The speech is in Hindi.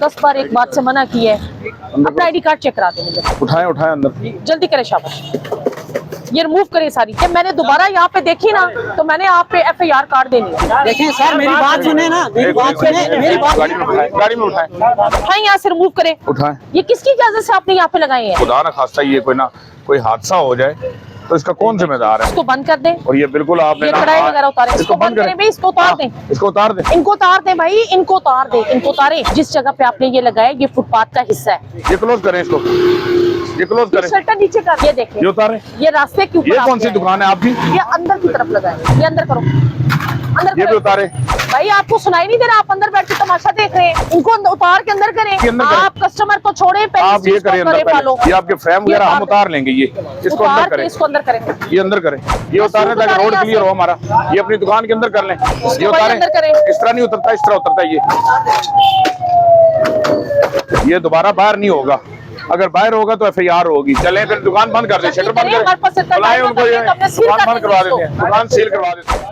10 बार एक बात से मना की है। अपना ID कार्ड चेक करा दे मुझे। उठाएं उठाएं अंदर। जल्दी करें, शाबाश। ये रिमूव करें सारी। जब मैंने दोबारा यहाँ पे देखी ना तो मैंने आप पे FIR कार्ड देनी है। देखें सर, मेरी बात सुने ना, मेरी बात सुने, मेरी बात गाड़ी में उठाएं, गाड़ी में उठाएं, हाँ, यहाँ से रिमूव करें। उठाएं। ये किसकी इजाजत से आपने यहाँ पे लगाए हैं? खुदा ना खास्ता ये कोई हादसा हो जाए तो इसका कौन जिम्मेदार है? इसको बंद कर दें। और ये बिल्कुल आपने ये कढ़ाई वगैरह उतारें। इसको बंद करें भाई, इसको उतार दें। इसको उतार दें। इनको उतार दें भाई, इनको उतार दें, इनको उतारें। जिस जगह पे आपने ये लगाया ये फुटपाथ का हिस्सा है। ये क्लोज करें इसको, ये क्लोज करें। शटर नीचे कर, ये देखें, ये उतारें। ये रास्ते के ऊपर। ये कौन सी दुकान है आपकी? ये अंदर की तरफ लगाए। ये अंदर करो, अंदर ये करो। भी उतारे। भाई आपको सुनाई नहीं दे रहा? आप अंदर बैठ के तमाशा देख रहे हैं। इनको उतार के अंदर करें। अंदर करें। आप कस्टमर को छोड़े, पहले आप ये करें अंदर फॉलो। पहले। ये आपके फ्रेम वगैरह हम उतार लेंगे। ये इसको अंदर करें, इसको अंदर करें। ये अंदर करें, ये उतारें ताकि रोड क्लियर हो हमारा। ये अपनी दुकान के अंदर कर लें। ये उतारें, अंदर करें। इस तरह नहीं उतरता, इस तरह उतरता है ये दोबारा बाहर नहीं होगा। अगर बाहर होगा तो FIR होगी। चलें फिर दुकान बंद कर दें, शटर बंद करें, बुलाएं उनको, दुकान बंद करवा देते हैं, दुकान सील करवा देते हैं।